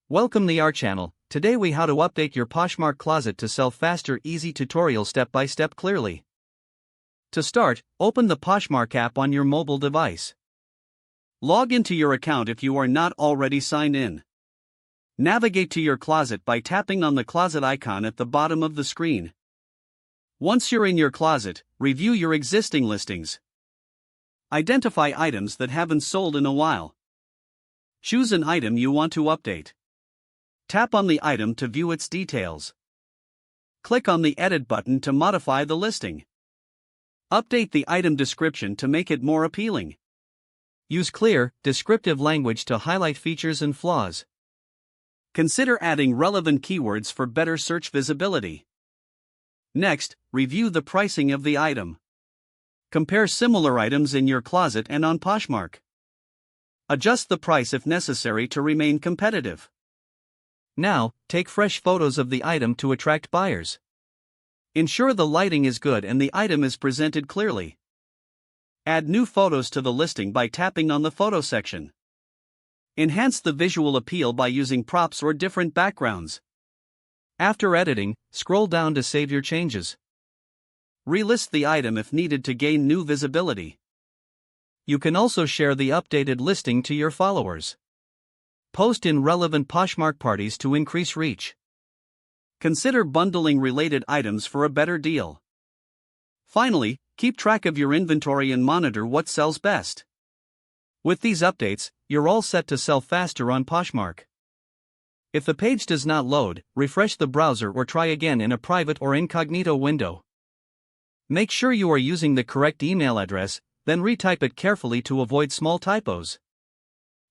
Welcome to our channel. Today we how to update your Poshmark closet to sell faster. Easy tutorial step by step clearly. To start, open the Poshmark app on your mobile device. Log into your account if you are not already signed in. Navigate to your closet by tapping on the closet icon at the bottom of the screen. Once you're in your closet, review your existing listings. Identify items that haven't sold in a while. Choose an item you want to update. Tap on the item to view its details. Click on the Edit button to modify the listing. Update the item description to make it more appealing. Use clear, descriptive language to highlight features and flaws. Consider adding relevant keywords for better search visibility. Next, review the pricing of the item. Compare similar items in your closet and on Poshmark. Adjust the price if necessary to remain competitive. Now, take fresh photos of the item to attract buyers. Ensure the lighting is good and the item is presented clearly. Add new photos to the listing by tapping on the photo section. Enhance the visual appeal by using props or different backgrounds. After editing, scroll down to save your changes. Relist the item if needed to gain new visibility. You can also share the updated listing to your followers. Post in relevant Poshmark parties to increase reach. Consider bundling related items for a better deal. Finally, keep track of your inventory and monitor what sells best. With these updates, you're all set to sell faster on Poshmark. If the page does not load, refresh the browser or try again in a private or incognito window. Make sure you are using the correct email address, then retype it carefully to avoid small typos.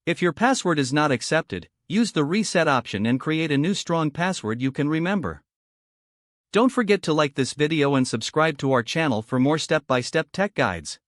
If your password is not accepted, use the reset option and create a new strong password you can remember. Don't forget to like this video and subscribe to our channel for more step-by-step tech guides.